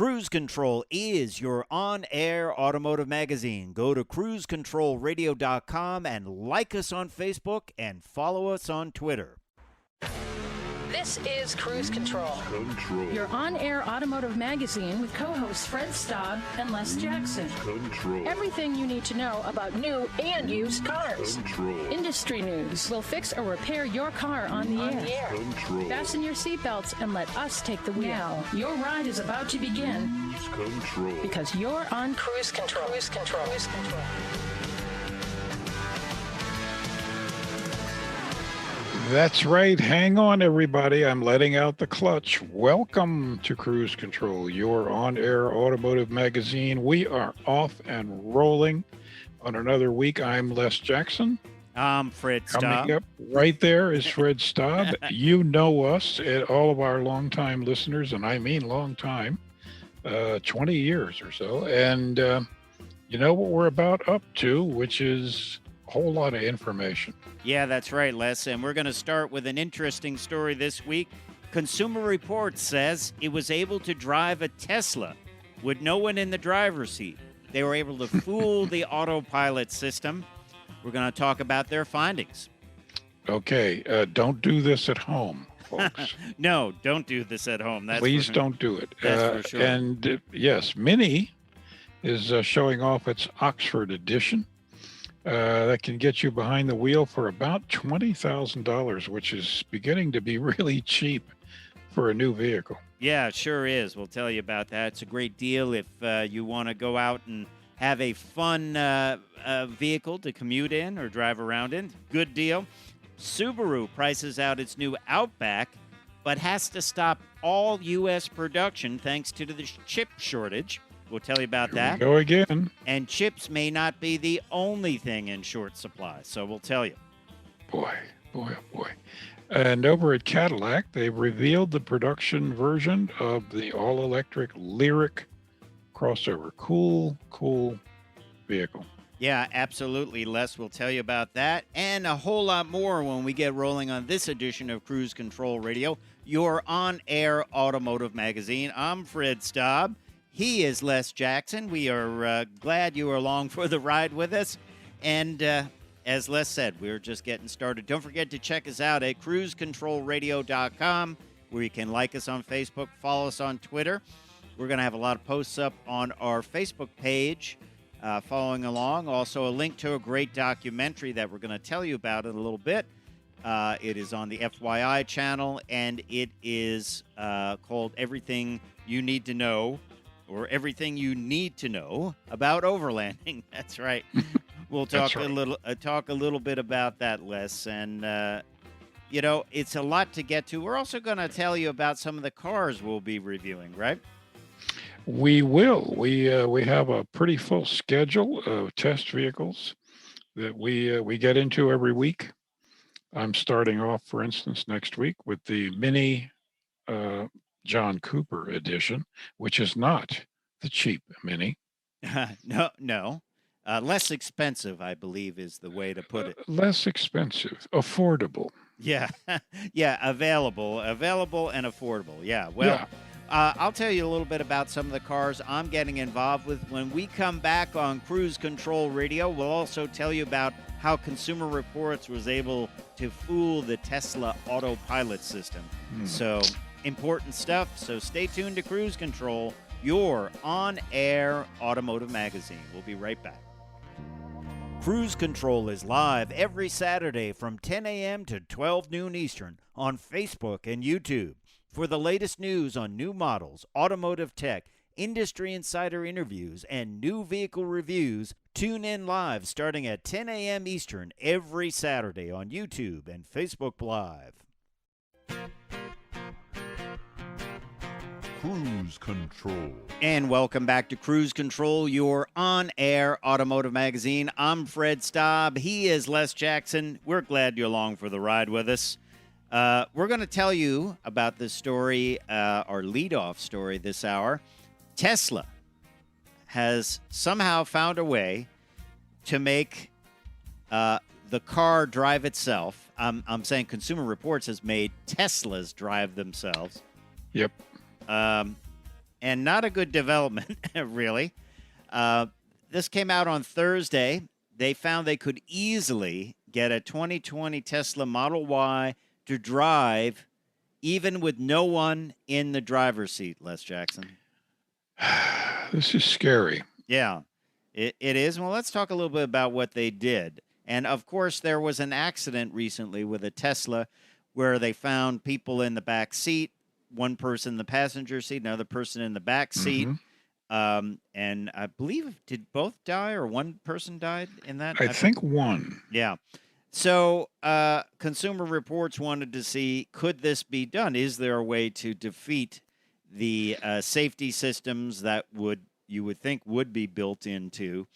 Cruise Control is your on-air automotive magazine. Go to cruisecontrolradio.com and like us on Facebook and follow us on Twitter. This is Cruise Control. Your on-air automotive magazine with co-hosts Fred Staab and Les Jackson. Everything you need to know about new and used cars. Industry news. We'll fix or repair your car on the air. Fasten your seatbelts and let us take the wheel. Now, your ride is about to begin. Because you're on Cruise Control. Cruise Control. Cruise Control. That's right. Hang on, everybody. I'm letting out the clutch. Welcome to Cruise Control, your on-air automotive magazine. We are off and rolling on another week. I'm Les Jackson. I'm Fred Staab. Coming up right there is Fred Staab. You know us, all of our longtime listeners, and I mean long time, 20 years or so. And you know what we're about up to, which is a whole lot of information. Yeah, that's right, Les. And we're going to start with an interesting story this week. Consumer Reports says it was able to drive a Tesla with no one in the driver's seat. They were able to fool the Autopilot system. We're going to talk about their findings. Okay, don't do this at home, folks. No, don't do this at home. Please don't do it. That's for sure. And yes, Mini is showing off its Oxford edition. That can get you behind the wheel for about $20,000, which is beginning to be really cheap for a new vehicle. Yeah, it sure is. We'll tell you about that. It's a great deal if you want to go out and have a fun vehicle to commute in or drive around in. Good deal. Subaru prices out its new Outback, but has to stop all U.S. production thanks to the chip shortage. We'll tell you about that. Go again. And chips may not be the only thing in short supply, so we'll tell you. Boy. And over at Cadillac, they've revealed the production version of the all-electric Lyric crossover. Cool vehicle. Yeah, absolutely, Les. We'll tell you about that and a whole lot more when we get rolling on this edition of Cruise Control Radio, your on-air automotive magazine. I'm Fred Staab. He is Les Jackson. We are glad you are along for the ride with us. And as Les said, we're just getting started. Don't forget to check us out at cruisecontrolradio.com, where you can like us on Facebook, follow us on Twitter. We're going to have a lot of posts up on our Facebook page following along. Also, a link to a great documentary that we're going to tell you about in a little bit. It is on the FYI channel, and it is called Everything You Need to Know, or Everything You Need to Know About Overlanding. That's right. We'll talk a little bit about that, Les. And it's a lot to get to. We're also going to tell you about some of the cars we'll be reviewing, right? We will. We have a pretty full schedule of test vehicles that we get into every week. I'm starting off, for instance, next week with the Mini John Cooper edition, which is not the cheap Mini. No. Less expensive, I believe, is the way to put it. Less expensive, affordable. Yeah, yeah, available and affordable. Yeah, well, yeah. I'll tell you a little bit about some of the cars I'm getting involved with. When we come back on Cruise Control Radio, we'll also tell you about how Consumer Reports was able to fool the Tesla Autopilot system. So, important stuff. So stay tuned to Cruise Control, your on-air automotive magazine. We'll be right back. Cruise Control is live every Saturday from 10 a.m. to 12 noon Eastern on Facebook and YouTube. For the latest news on new models, automotive tech, industry insider interviews, and new vehicle reviews, tune in live starting at 10 a.m. Eastern every Saturday on YouTube and Facebook Live. Cruise Control. And welcome back to Cruise Control, your on-air automotive magazine. I'm Fred Staab. He is Les Jackson. We're glad you're along for the ride with us. We're going to tell you about this story, our leadoff story this hour. Tesla has somehow found a way to make the car drive itself. I'm saying Consumer Reports has made Teslas drive themselves. Yep. and not a good development, really. This came out on Thursday. They found they could easily get a 2020 Tesla Model Y to drive even with no one in the driver's seat, Les Jackson. This is scary. Yeah, it is. Well, let's talk a little bit about what they did. And, of course, there was an accident recently with a Tesla where they found people in the back seat, one person in the passenger seat, another person in the back seat. And I believe, did both die or one person died in that? I think one. Yeah. So Consumer Reports wanted to see, could this be done? Is there a way to defeat the safety systems that you would think would be built into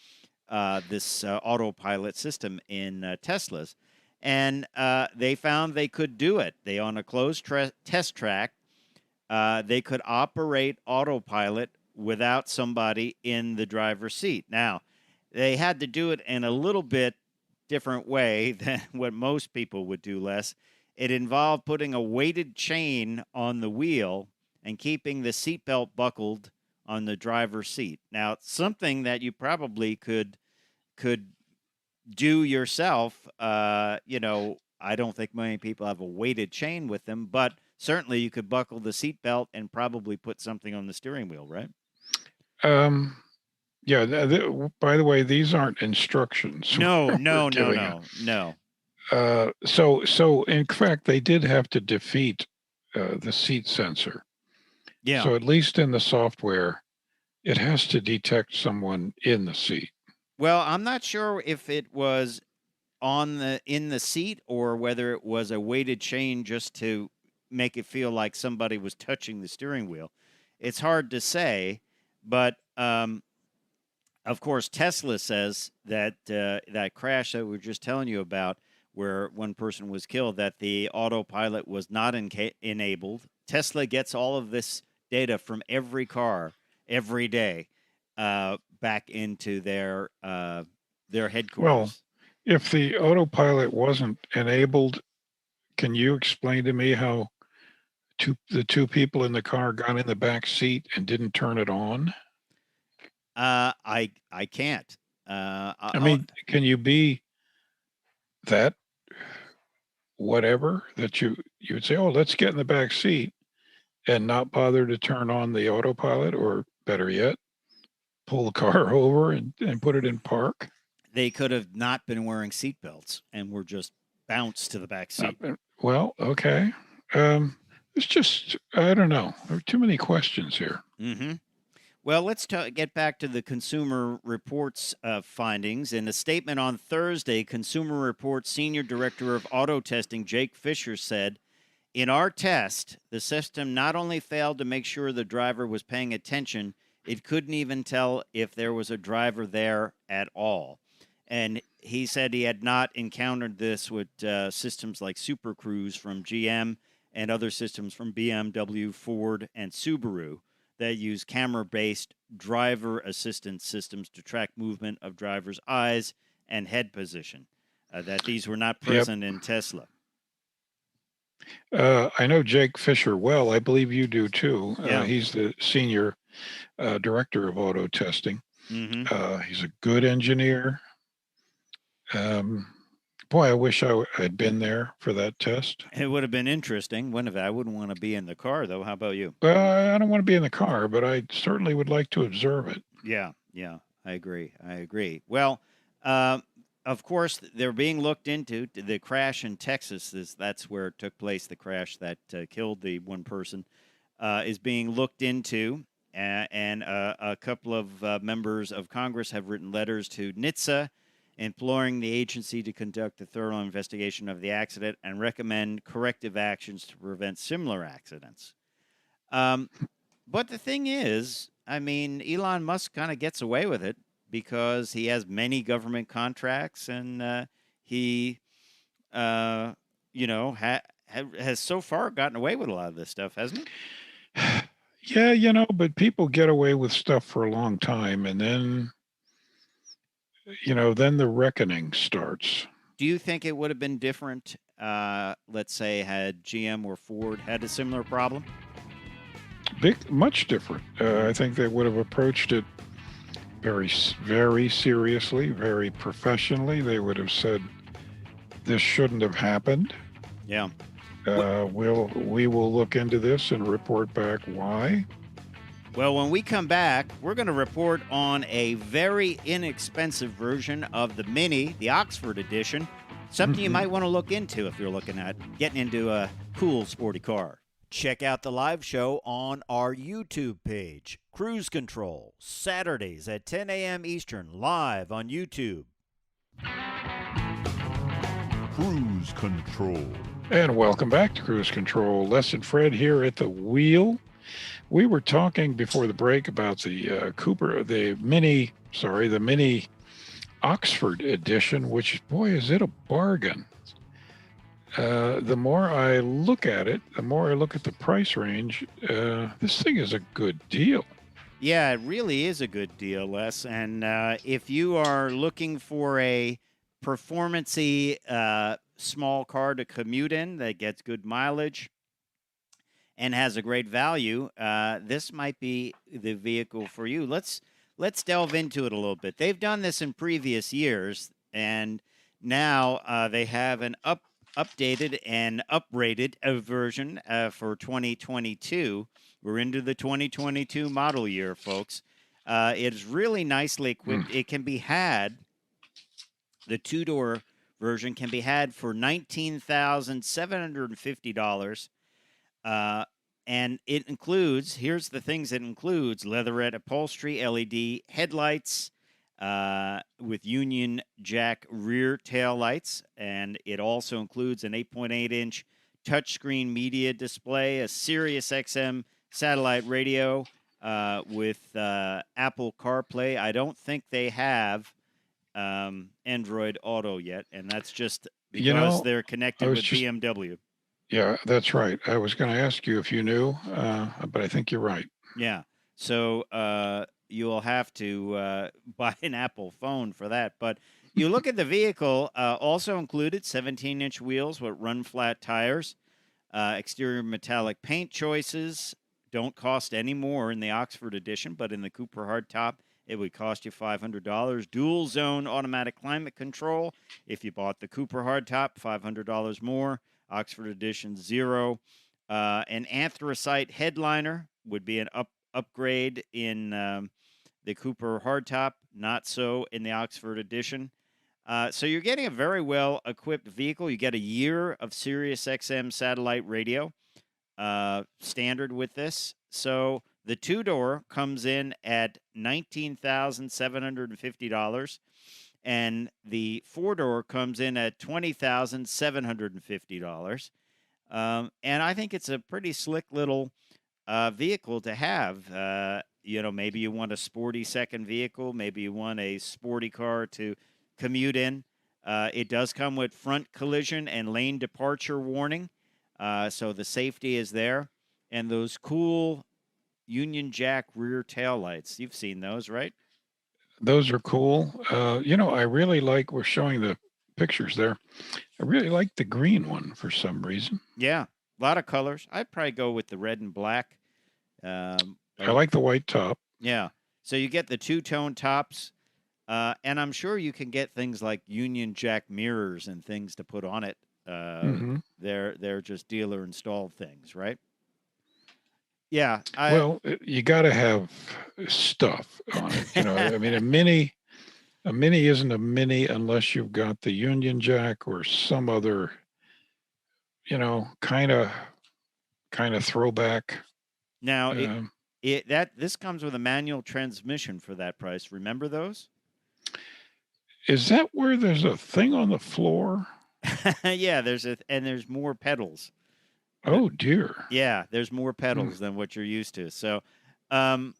this autopilot system in Teslas? And they found they could do it. They, on a closed test track, they could operate autopilot without somebody in the driver's seat. Now, they had to do it in a little bit different way than what most people would do, Les. It involved putting a weighted chain on the wheel and keeping the seatbelt buckled on the driver's seat. Now, it's something that you probably could do yourself. I don't think many people have a weighted chain with them, but certainly you could buckle the seatbelt and probably put something on the steering wheel, right? Yeah. By the way, these aren't instructions. No. So in fact, they did have to defeat the seat sensor. Yeah. So at least in the software, it has to detect someone in the seat. Well, I'm not sure if it was in the seat or whether it was a weighted chain just to make it feel like somebody was touching the steering wheel. It's hard to say, but of course, Tesla says that that crash that we were just telling you about, where one person was killed, that the autopilot was not enabled. Tesla gets all of this data from every car every day back into their headquarters. Well, if the autopilot wasn't enabled, can you explain to me how the two people in the car got in the back seat and didn't turn it on? I can't. I mean, can you be that whatever that you would say, oh, let's get in the back seat and not bother to turn on the autopilot, or better yet, pull the car over and put it in park? They could have not been wearing seatbelts and were just bounced to the back seat. Well, okay. It's just, I don't know. There are too many questions here. Mm-hmm. Well, let's get back to the Consumer Reports findings. In a statement on Thursday, Consumer Reports Senior Director of Auto Testing, Jake Fisher, said, "In our test, the system not only failed to make sure the driver was paying attention, it couldn't even tell if there was a driver there at all." And he said he had not encountered this with systems like Super Cruise from GM and other systems from BMW, Ford, and Subaru that use camera-based driver assistance systems to track movement of drivers' eyes and head position, that these were not present in Tesla. I know Jake Fisher well. I believe you do too. Yeah. He's the senior director of auto testing. Mm-hmm. He's a good engineer. Boy, I wish I had been there for that test. It would have been interesting, wouldn't it? I wouldn't want to be in the car, though. How about you? Well, I don't want to be in the car, but I certainly would like to observe it. Yeah, I agree. Well, of course, they're being looked into. The crash in Texas, that's where it took place, the crash that killed the one person, is being looked into. And a couple of members of Congress have written letters to NHTSA imploring the agency to conduct a thorough investigation of the accident and recommend corrective actions to prevent similar accidents. But the thing is, I mean, Elon Musk kind of gets away with it because he has many government contracts, and he, has so far gotten away with a lot of this stuff, hasn't he? Yeah, but people get away with stuff for a long time, and then the reckoning starts. Do you think it would have been different, let's say, had GM or Ford had a similar problem? much different. I think they would have approached it very seriously, very professionally. They would have said, this shouldn't have happened. Yeah. We will look into this and report back why. Well, when we come back, we're going to report on a very inexpensive version of the Mini, the Oxford edition. Something you might want to look into if you're looking at getting into a cool, sporty car. Check out the live show on our YouTube page, Cruise Control, Saturdays at 10 a.m. Eastern, live on YouTube. Cruise Control. And welcome back to Cruise Control. Les and Fred here at the wheel. We were talking before the break about the Mini Oxford edition, which, boy, is it a bargain. The more I look at it, the more I look at the price range, this thing is a good deal. Yeah, it really is a good deal, Les. And if you are looking for a performance-y small car to commute in that gets good mileage and has a great value, this might be the vehicle for you. Let's delve into it a little bit. They've done this in previous years, and now they have an updated and uprated version for 2022. We're into the 2022 model year, folks. It is really nicely equipped. It can be had, the two-door version can be had for $19,750. And it includes, here's the things it includes: leatherette upholstery, LED headlights with Union Jack rear tail lights. And it also includes an 8.8-inch touchscreen media display, a Sirius XM satellite radio with Apple CarPlay. I don't think they have Android Auto yet, and that's just because they're connected with BMW. Yeah, that's right. I was going to ask you if you knew, but I think you're right. Yeah. So you'll have to buy an Apple phone for that. But you look at the vehicle, also included 17-inch wheels with run-flat tires, exterior metallic paint choices. Don't cost any more in the Oxford edition, but in the Cooper hardtop, it would cost you $500. Dual zone automatic climate control. If you bought the Cooper hardtop, $500 more. Oxford edition, $0. An anthracite headliner would be an upgrade in the Cooper hardtop, not so in the Oxford edition. So you're getting a very well-equipped vehicle. You get a year of Sirius XM satellite radio standard with this. So the two-door comes in at $19,750. And the four-door comes in at $20,750. And I think it's a pretty slick little vehicle to have. Maybe you want a sporty second vehicle. Maybe you want a sporty car to commute in. It does come with front collision and lane departure warning. So the safety is there. And those cool Union Jack rear taillights. You've seen those, right? Those are cool. I really like, we're showing the pictures there. I really like the green one for some reason. Yeah, a lot of colors. I'd probably go with the red and black. I like the white top. Yeah. So you get the two-tone tops, and I'm sure you can get things like Union Jack mirrors and things to put on it. They're just dealer installed things, right? Yeah. You got to have stuff on it. I mean, a Mini isn't a Mini unless you've got the Union Jack or some other, kind of throwback. Now, this comes with a manual transmission for that price. Remember those? Is that where there's a thing on the floor? Yeah, there's more pedals. Oh dear. Yeah, there's more pedals than what you're used to. So, so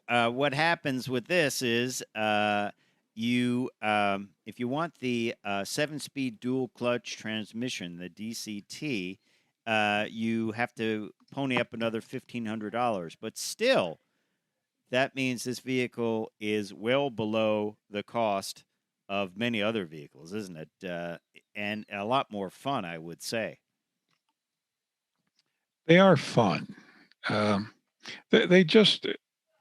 what happens with this is if you want the 7-speed dual clutch transmission, the DCT, you have to pony up another $1,500. But still, that means this vehicle is well below the cost of many other vehicles, isn't it? And a lot more fun, I would say. They are fun. Um, they just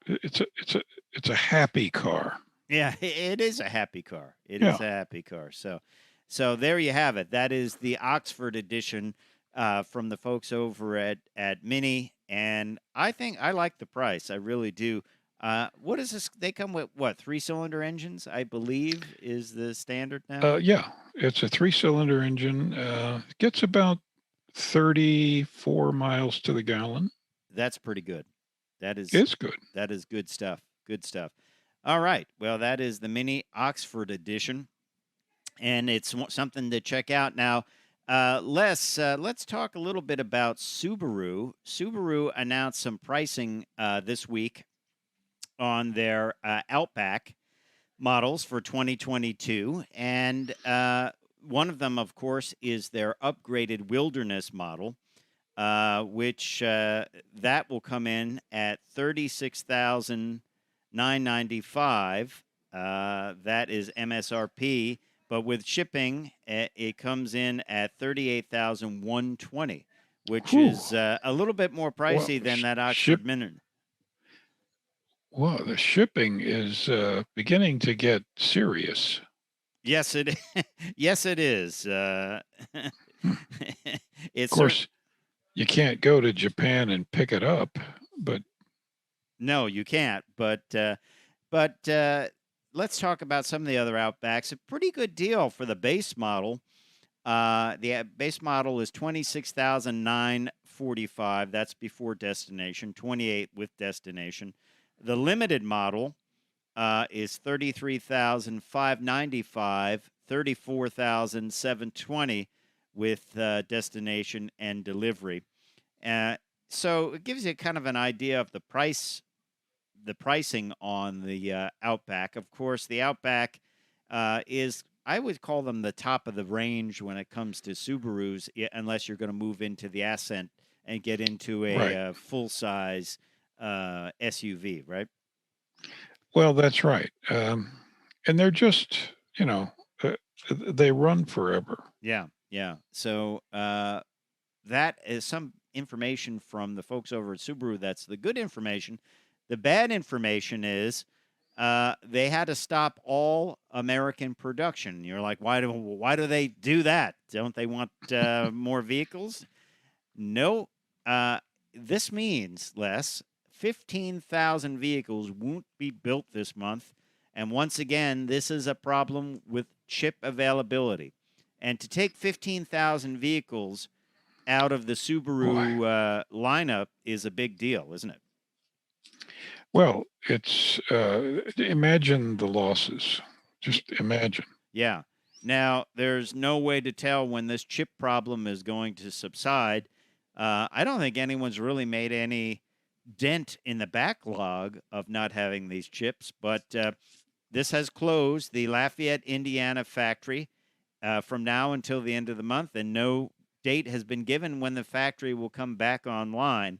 it's a happy car. Yeah, it is a happy car. It Yeah. is a happy car. So there you have it. That is the Oxford edition from the folks over at Mini, and I think I like the price. I really do. What is this? They come with what, 3-cylinder engines? I believe is the standard now. Yeah, it's a 3-cylinder engine. Gets about 34 miles to the gallon. That's pretty good. It's good. That is good stuff. Good stuff. All right. Well, that is the Mini Oxford edition, and it's something to check out. Now, let's talk a little bit about Subaru. Subaru announced some pricing this week on their Outback models for 2022, and one of them, of course, is their upgraded Wilderness model, which that will come in at $36,995. That is MSRP, but with shipping, it comes in at $38,120, which is a little bit more pricey than that Oxford Minute. Well, the shipping is beginning to get serious. Yes, it. Yes, it is. Of course, you can't go to Japan and pick it up, but no, you can't. But let's talk about some of the other Outbacks. A pretty good deal for the base model. The base model is $26,945. That's before destination. 28 with destination. The limited model is $33,595, $34,720 with destination and delivery. So it gives you kind of an idea of the pricing on the Outback. Of course, the Outback is, I would call them the top of the range when it comes to Subarus, unless you're going to move into the Ascent and get into a full-size SUV, right? Well, that's right. And they're just, they run forever. Yeah, yeah. So that is some information from the folks over at Subaru. That's the good information. The bad information is they had to stop all American production. You're like, why do they do that? Don't they want more vehicles? No. This means, Les, 15,000 vehicles won't be built this month. And once again, this is a problem with chip availability. And to take 15,000 vehicles out of the Subaru lineup is a big deal, isn't it? Well, it's imagine the losses. Just imagine. Yeah. Now, there's no way to tell when this chip problem is going to subside. I don't think anyone's really made any dent in the backlog of not having these chips, but this has closed the Lafayette, Indiana factory from now until the end of the month, and no date has been given when the factory will come back online.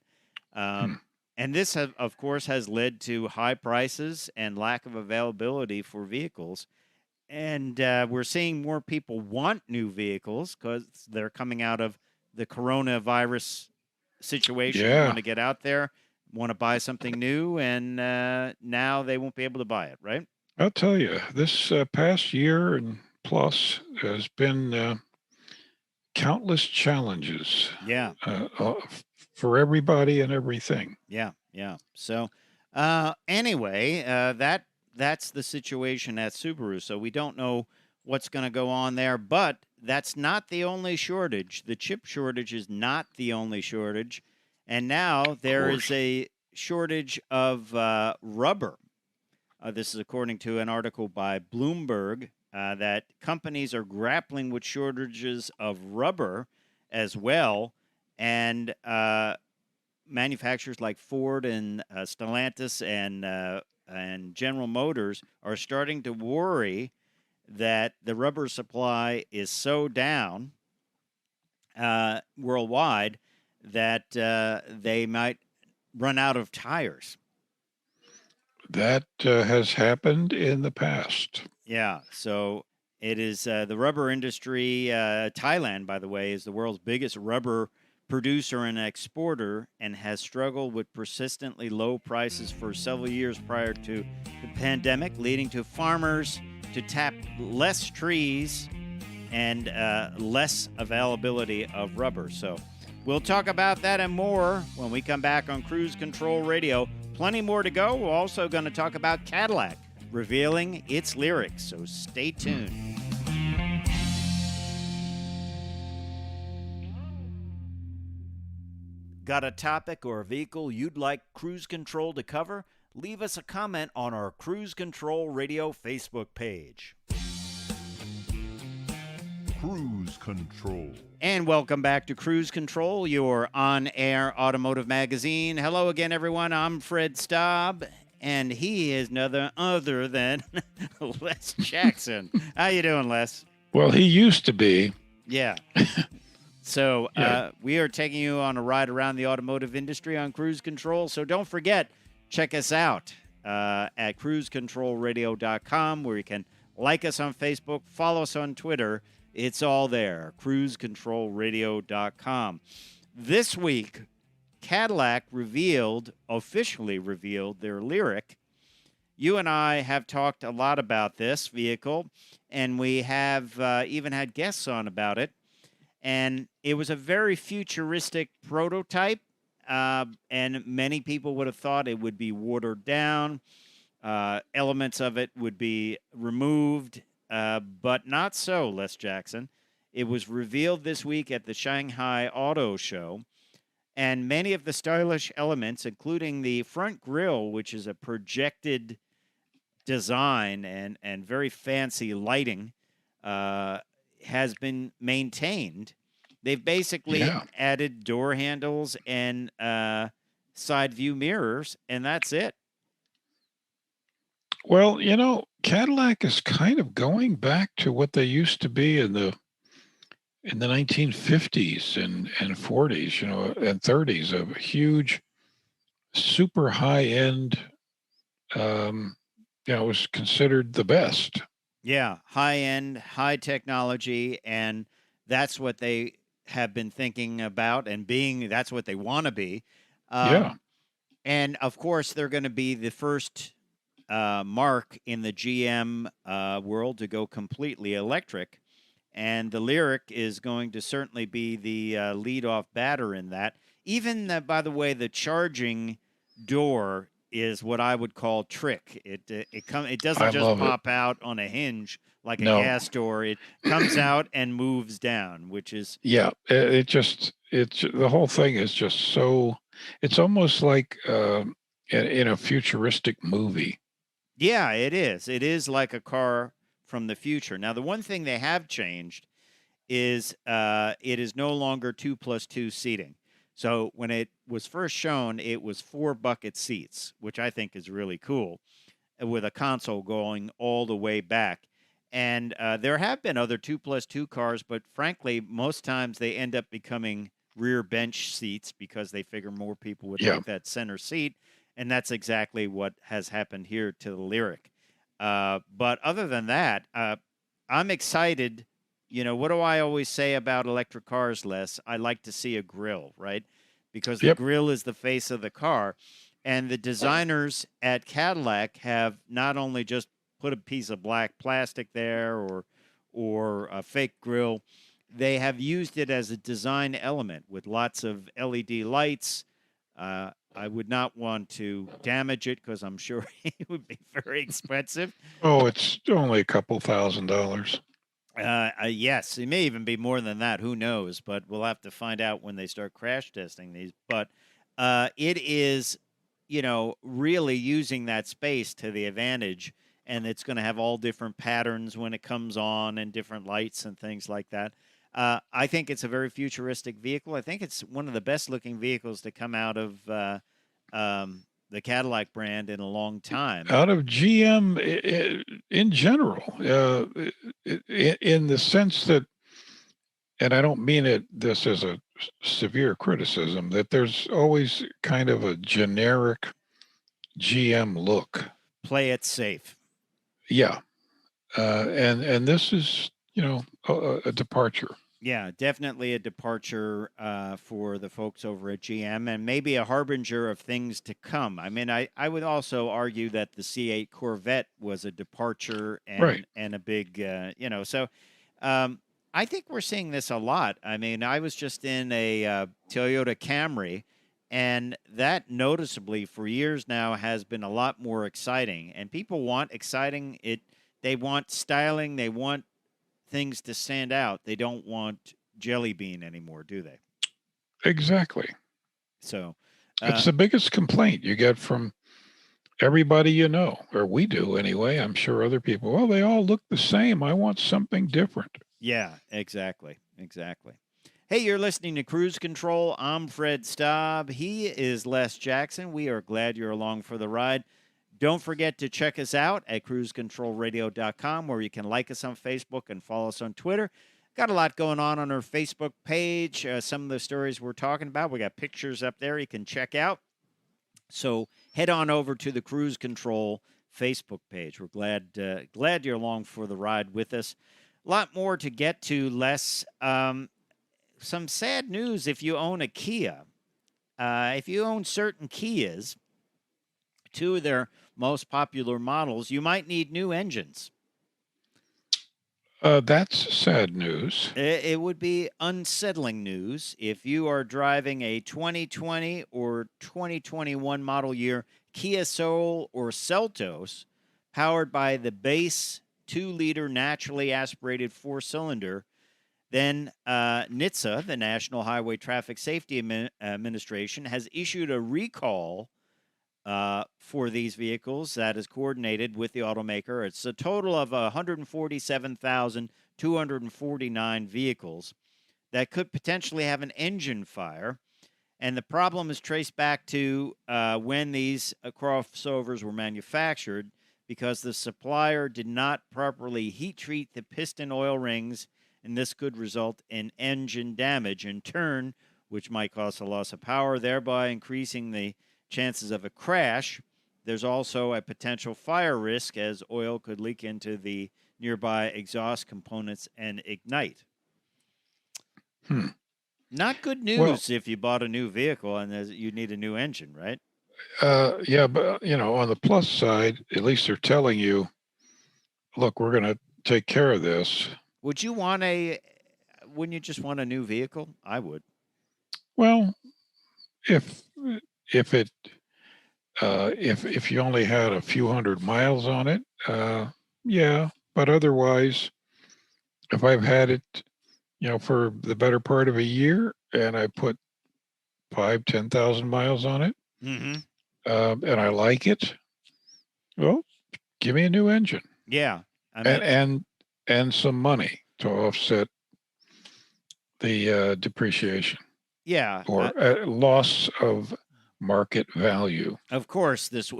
And this, of course, has led to high prices and lack of availability for vehicles. And we're seeing more people want new vehicles because they're coming out of the coronavirus situation. Yeah. Want to get out there, want to buy something new, and now they won't be able to buy it, right? I'll tell you, this past year and plus has been countless challenges. Yeah. For everybody and everything. Yeah, yeah. So anyway, that's the situation at Subaru. So we don't know what's going to go on there, but that's not the only shortage. The chip shortage is not the only shortage. And now there is a shortage of rubber. This is according to an article by Bloomberg that companies are grappling with shortages of rubber as well. And manufacturers like Ford and Stellantis and General Motors are starting to worry that the rubber supply is so down worldwide that they might run out of tires. That has happened in the past. Yeah, so it is the rubber industry. Thailand, by the way, is the world's biggest rubber producer and exporter and has struggled with persistently low prices for several years prior to the pandemic, leading to farmers to tap less trees and less availability of rubber. So we'll talk about that and more when we come back on Cruise Control Radio. Plenty more to go. We're also going to talk about Cadillac revealing its lyrics, so stay tuned. Got a topic or a vehicle you'd like Cruise Control to cover? Leave us a comment on our Cruise Control Radio Facebook page. Cruise Control. And welcome back to Cruise Control, your on-air automotive magazine. Hello again, everyone. I'm Fred Staab, and he is none other than Les Jackson. How you doing, Les? Well, he used to be. Yeah. So we are taking you on a ride around the automotive industry on Cruise Control. So don't forget, check us out at cruisecontrolradio.com, where you can like us on Facebook, follow us on Twitter. It's all there, cruisecontrolradio.com. This week, Cadillac officially revealed their lyric. You and I have talked a lot about this vehicle, and we have even had guests on about it. And it was a very futuristic prototype, and many people would have thought it would be watered down. Elements of it would be removed, but not so, Les Jackson. It was revealed this week at the Shanghai Auto Show, and many of the stylish elements, including the front grille, which is a projected design and very fancy lighting, has been maintained. They've basically added door handles and side view mirrors, and that's it. Well, Cadillac is kind of going back to what they used to be in the 1950s and 40s, and 30s, of a huge, super high-end, was considered the best. Yeah, high-end, high technology, and that's what they have been thinking about and being. That's what they want to be. And, of course, they're going to be the first mark in the GM world to go completely electric. And the Lyric is going to certainly be the lead-off batter in that. Even, by the way, the charging door is what I would call trick. It doesn't just pop out on a hinge like a gas door. It comes out and moves down, which is the whole thing is just so. It's almost like in a futuristic movie. Yeah, it is. It is like a car from the future. Now, the one thing they have changed is it is no longer 2+2 seating. So when it was first shown, it was 4 bucket seats, which I think is really cool, with a console going all the way back. And there have been other 2+2 cars, but frankly, most times they end up becoming rear bench seats because they figure more people would like that center seat. And that's exactly what has happened here to the Lyric. But other than that, I'm excited. What do I always say about electric cars, Les? I like to see a grille, right? Because the grille is the face of the car. And the designers at Cadillac have not only just put a piece of black plastic there or a fake grille, they have used it as a design element with lots of LED lights. I would not want to damage it because I'm sure it would be very expensive. Oh, it's only a couple $1,000s. Yes, it may even be more than that. Who knows? But we'll have to find out when they start crash testing these. But it is, really using that space to the advantage, and it's going to have all different patterns when it comes on and different lights and things like that. I think it's a very futuristic vehicle. I think it's one of the best-looking vehicles to come out of the Cadillac brand in a long time. Out of GM in general, in the sense that, and I don't mean this as a severe criticism, that there's always kind of a generic GM look. Play it safe. Yeah. And this is, a departure. Yeah, definitely a departure for the folks over at GM and maybe a harbinger of things to come. I mean, I would also argue that the C8 Corvette was a departure Right. and a big, so um, I think we're seeing this a lot. I mean, I was just in a Toyota Camry, and that noticeably for years now has been a lot more exciting. And people want exciting. They want styling. They want things to stand out. They don't want jelly bean anymore, do they? Exactly. So It's the biggest complaint you get from everybody you know, or we do anyway. I'm sure other people, well, they all look the same. I want something different. yeah, exactly. Exactly. Hey, you're listening to Cruise Control. I'm Fred Staab. He is Les Jackson. We are glad you're along for the ride. Don't forget to check us out at cruisecontrolradio.com, where you can like us on Facebook and follow us on Twitter. Got a lot going on our Facebook page. Some of the stories we're talking about, we got pictures up there you can check out. So head on over to the Cruise Control Facebook page. We're glad you're along for the ride with us. A lot more to get to, Les. Some sad news if you own a Kia. If you own certain Kias, two of their most popular models, you might need new engines. That's sad news. It would be unsettling news if you are driving a 2020 or 2021 model year Kia Soul or Seltos powered by the base 2-liter naturally aspirated 4-cylinder. Then NHTSA, the National Highway Traffic Safety Administration, has issued a recall for these vehicles that is coordinated with the automaker. It's a total of 147,249 vehicles that could potentially have an engine fire. And the problem is traced back to when these crossovers were manufactured, because the supplier did not properly heat treat the piston oil rings, and this could result in engine damage in turn, which might cause a loss of power, thereby increasing the chances of a crash. There's also a potential fire risk, as oil could leak into the nearby exhaust components and ignite. Not good news if you bought a new vehicle and you need a new engine, right? Yeah, but on the plus side, at least they're telling you, look, we're going to take care of this. Wouldn't you just want a new vehicle? I would. Well, if you only had a few hundred miles on it, yeah. But otherwise, if I've had it, for the better part of a year, and I put 10,000 miles on it, and I like it, well, give me a new engine. Yeah, and some money to offset the depreciation. Yeah, or loss of market value. Of course, this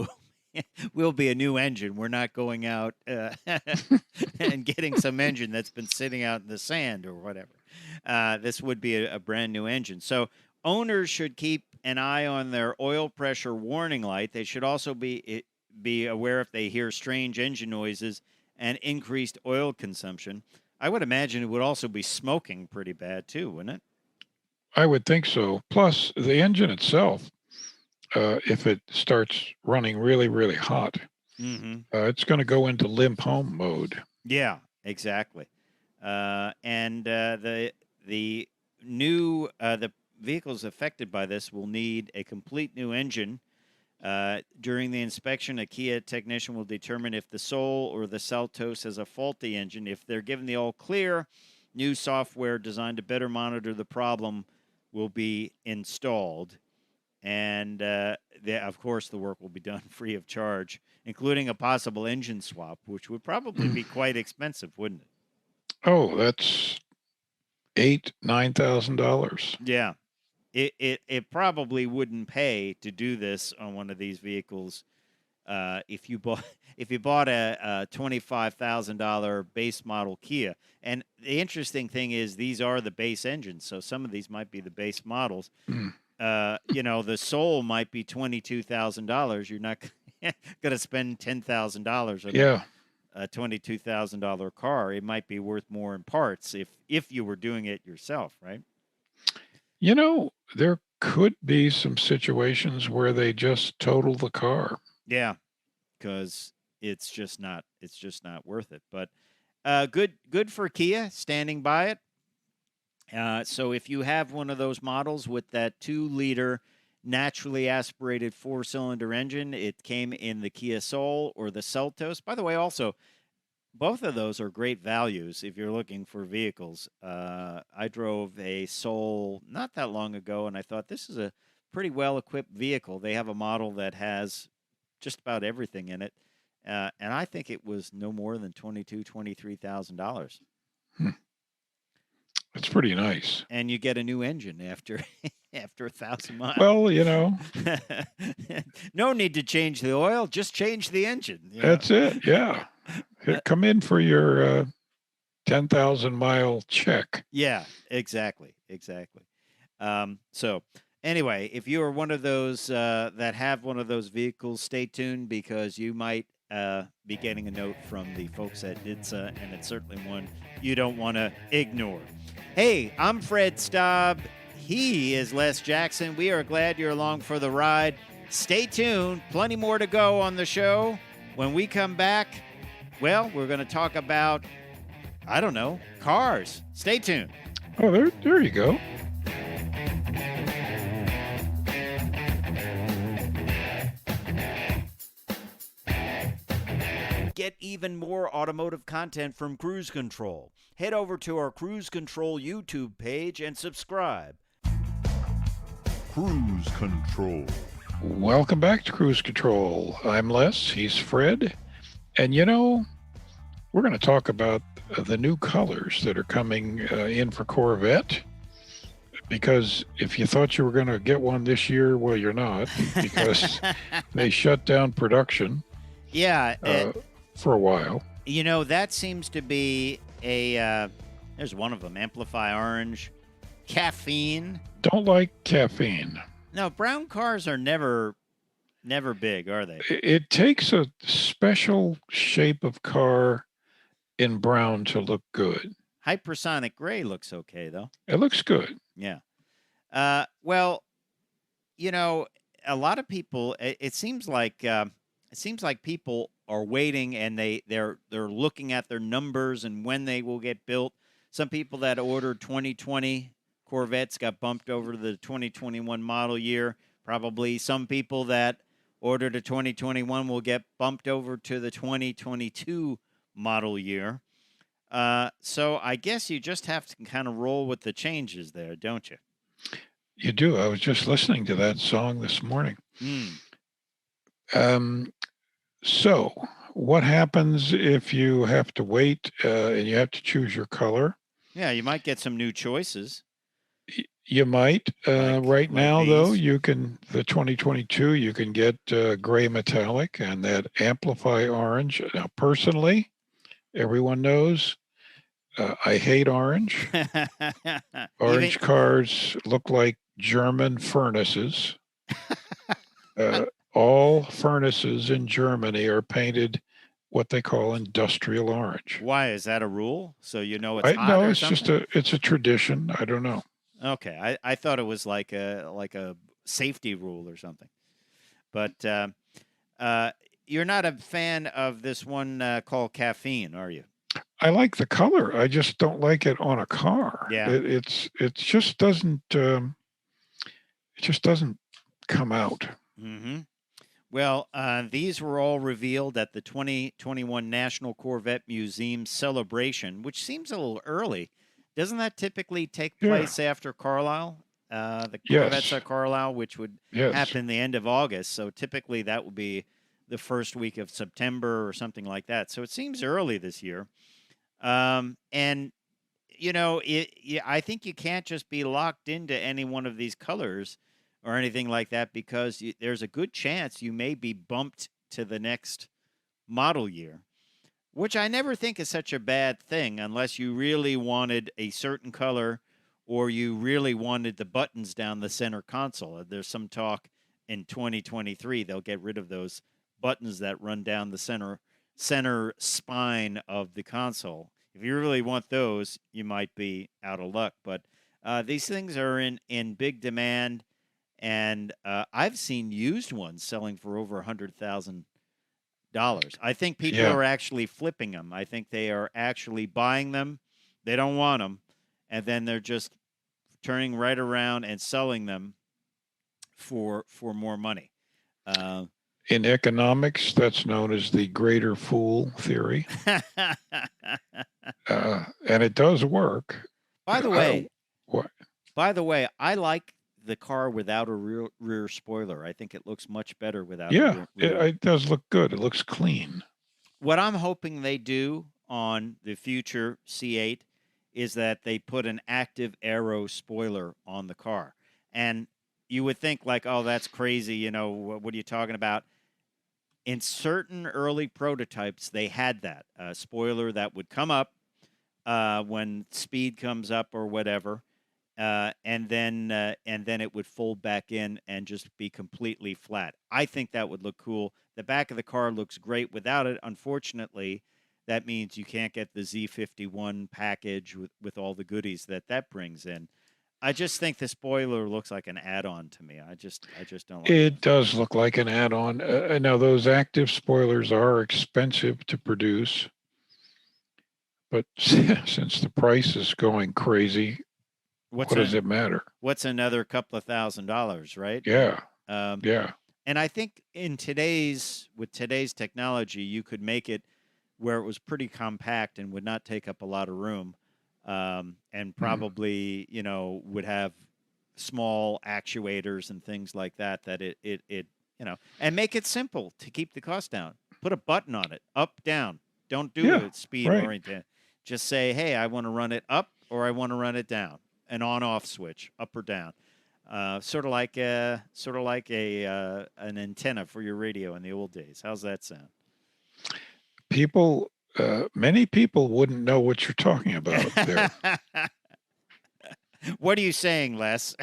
will be a new engine. We're not going out and getting some engine that's been sitting out in the sand or whatever. This would be a brand new engine. So owners should keep an eye on their oil pressure warning light. They should also be aware if they hear strange engine noises and increased oil consumption. I would imagine it would also be smoking pretty bad too, wouldn't it? I would think so. Plus, the engine itself, if it starts running really, really hot, it's going to go into limp home mode. Yeah, exactly. And the vehicles affected by this will need a complete new engine. During the inspection, a Kia technician will determine if the Soul or the Seltos has a faulty engine. If they're given the all clear, new software designed to better monitor the problem will be installed. And, of course, the work will be done free of charge, including a possible engine swap, which would probably be quite expensive, wouldn't it? Oh, that's $9,000. Yeah. It probably wouldn't pay to do this on one of these vehicles if you bought a $25,000 base model Kia. And the interesting thing is these are the base engines, so some of these might be the base models. The Soul might be $22,000. You're not going to spend $10,000 on a $22,000 car, it might be worth more in parts if you were doing it yourself, right? There could be some situations where they just total the car. Yeah, because it's just not worth it. But good for Kia standing by it. So if you have one of those models with that 2-liter naturally aspirated 4-cylinder engine, it came in the Kia Soul or the Seltos. By the way, also, both of those are great values if you're looking for vehicles. I drove a Soul not that long ago, and I thought this is a pretty well-equipped vehicle. They have a model that has just about everything in it, and I think it was no more than $23,000. It's pretty nice. And you get a new engine after 1,000 miles. Well, no need to change the oil, just change the engine. That's it. Yeah. Come in for your 10,000-mile check. Yeah, exactly. So anyway, if you are one of those that have one of those vehicles, stay tuned because you might be getting a note from the folks at NHTSA, and it's certainly one you don't want to ignore. Hey, I'm Fred Staab. He is Les Jackson. We are glad you're along for the ride. Stay tuned. Plenty more to go on the show. When we come back, well, we're going to talk about, I don't know, cars. Stay tuned. Oh, there you go. Get even more automotive content from Cruise Control. Head over to our Cruise Control YouTube page and subscribe. Cruise Control. Welcome back to Cruise Control. I'm Les. He's Fred. And we're going to talk about the new colors that are coming in for Corvette. Because if you thought you were going to get one this year, well, you're not, because they shut down production. Yeah. For a while. That seems to be there's one of them, Amplify Orange, Caffeine. Don't like caffeine. No, brown cars are never big, are they? It takes a special shape of car in brown to look good. Hypersonic gray looks okay, though. It looks good. Yeah. Well, a lot of people, it seems like people are waiting and they're looking at their numbers and when they will get built. Some people that ordered 2020 Corvettes got bumped over to the 2021 model year. Probably some people that ordered a 2021 will get bumped over to the 2022 model year. So I guess you just have to kind of roll with the changes there, don't you? You do. I was just listening to that song this morning. So what happens if you have to wait and you have to choose your color? Yeah, you might get some new choices. You might. Right now, these. though, the 2022, you can get gray metallic and that Amplify Orange. Now, personally, everyone knows I hate orange. Orange cars look like German furnaces. All furnaces in Germany are painted what they call industrial orange. Why? Is that a rule? So it's hot no, or it's something? it's a tradition. I don't know. Okay, I thought it was like a safety rule or something. But you're not a fan of this one called Caffeine, are you? I like the color. I just don't like it on a car. Yeah. It just doesn't come out. Mm-hmm. Well, these were all revealed at the 2021 National Corvette Museum celebration, which seems a little early. Doesn't that typically take place after Carlisle? The Corvettes at Carlisle, which would happen the end of August. So typically that would be the first week of September or something like that. So it seems early this year. And, I think you can't just be locked into any one of these colors or anything like that because there's a good chance you may be bumped to the next model year, which I never think is such a bad thing unless you really wanted a certain color or you really wanted the buttons down the center console. There's some talk in 2023 they'll get rid of those buttons that run down the center center spine of the console. If you really want those, you might be out of luck. But these things are in big demand, and I've seen used ones selling for over $100,000. I think people Yeah. are actually flipping them. I think they are actually buying them. They don't want them, and then they're just turning right around and selling them for more money. In economics, that's known as the greater fool theory. And it does work. By the way, What? I like the car without a rear spoiler. I think it looks much better without a Yeah, rear. it does look good. It looks clean. What I'm hoping they do on the future C8 is that they put an active aero spoiler on the car. And you would think like, oh, that's crazy. You know, what are you talking about? In certain early prototypes, they had that spoiler that would come up when speed comes up or whatever, and then it would fold back in and just be completely flat. I think that would look cool. The back of the car looks great without it. Unfortunately, that means you can't get the Z51 package with all the goodies that brings in. I just think the spoiler looks like an add-on to me. I just don't like it. It does look like an add-on. Now, those active spoilers are expensive to produce, but since the price is going crazy, what does it matter? What's another couple of $1,000s, right? Yeah. Yeah. And I think with today's technology, you could make it where it was pretty compact and would not take up a lot of room, and probably would have small actuators and things like that. That it and make it simple to keep the cost down. Put a button on it, up, down. Don't do it speed oriented. Just say, hey, I want to run it up or I want to run it down. An on-off switch, up or down. Sort of like an antenna for your radio in the old days. How's that sound? Many people wouldn't know what you're talking about there. What are you saying, Les?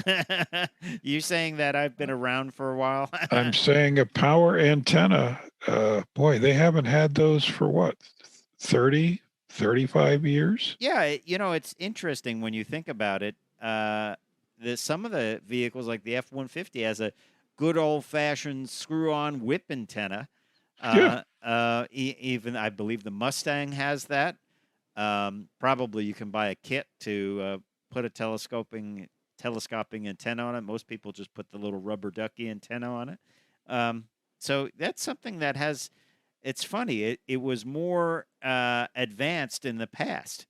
You saying that I've been around for a while? I'm saying a power antenna. Boy, they haven't had those for what, 30, 35 years? Yeah, it's interesting when you think about it. Some of the vehicles, like the F-150, has a good old-fashioned screw-on whip antenna. Even I believe the Mustang has that. Probably you can buy a kit to put a telescoping antenna on it. Most people just put the little rubber ducky antenna on it. So that's something that has. It's funny. It was more advanced in the past.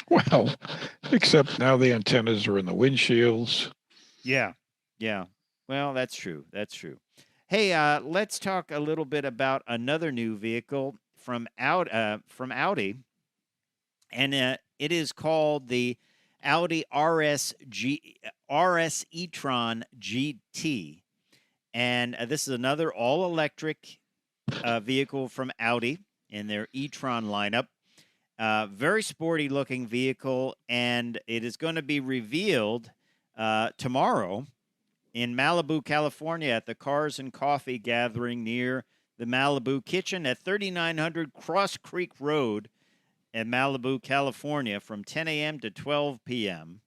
Well, except now the antennas are in the windshields. Yeah. Well, that's true. Hey, let's talk a little bit about another new vehicle from Audi, and it is called the Audi RS e-tron GT, and this is another all-electric vehicle from Audi in their e-tron lineup. Very sporty-looking vehicle, and it is going to be revealed tomorrow in Malibu, California, at the Cars and Coffee Gathering near the Malibu Kitchen at 3900 Cross Creek Road in Malibu, California, from 10 a.m. to 12 p.m.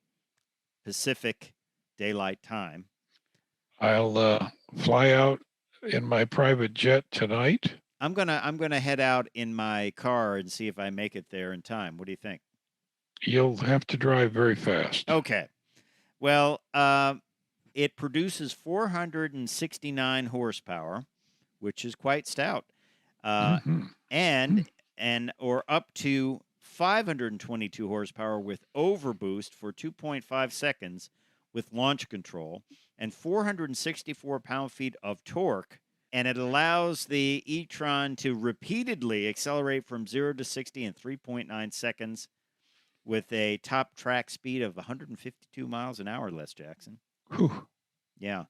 Pacific Daylight Time. I'll fly out in my private jet tonight. I'm gonna head out in my car and see if I make it there in time. What do you think? You'll have to drive very fast. Okay. Well, it produces 469 horsepower, which is quite stout, and or up to 522 horsepower with overboost for 2.5 seconds with launch control, and 464 pound-feet of torque. And it allows the e-tron to repeatedly accelerate from 0 to 60 in 3.9 seconds with a top track speed of 152 miles an hour, Les Jackson. Whew. Yeah,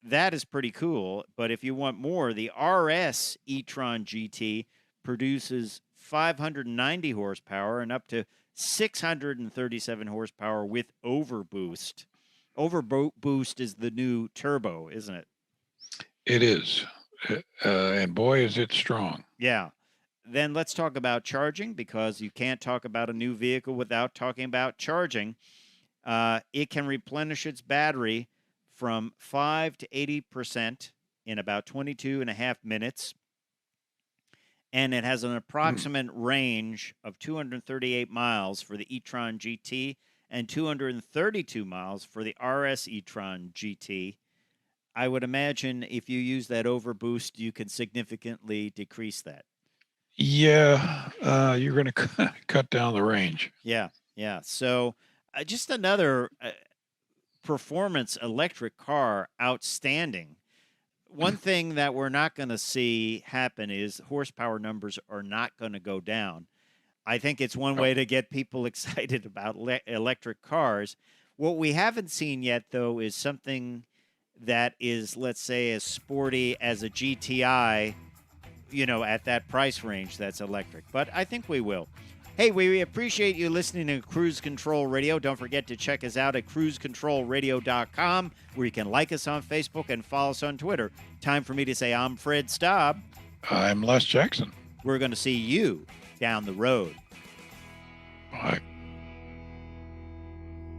that is pretty cool. But if you want more, the RS e-tron GT produces 590 horsepower and up to 637 horsepower with overboost. Overboost is the new turbo, isn't it? It is. and boy, is it strong. Yeah. Then let's talk about charging, because you can't talk about a new vehicle without talking about charging. It can replenish its battery from 5 to 80% in about 22 and a half minutes. And it has an approximate range of 238 miles for the e-tron GT and 232 miles for the RS e-tron GT. I would imagine if you use that overboost, you can significantly decrease that. Yeah, you're going to cut down the range. Yeah, yeah. So just another performance electric car, outstanding. One thing that we're not going to see happen is horsepower numbers are not going to go down. I think it's one way to get people excited about electric cars. What we haven't seen yet, though, is something that is, let's say, as sporty as a GTI, at that price range that's electric. But I think we will. Hey, we appreciate you listening to Cruise Control Radio. Don't forget to check us out at cruisecontrolradio.com, where you can like us on Facebook and follow us on Twitter. Time for me to say I'm Fred Staab. I'm Les Jackson. We're going to see you down the road. Bye.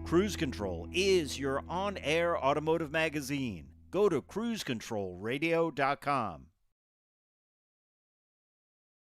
Cruise Control is your on-air automotive magazine. Go to cruisecontrolradio.com.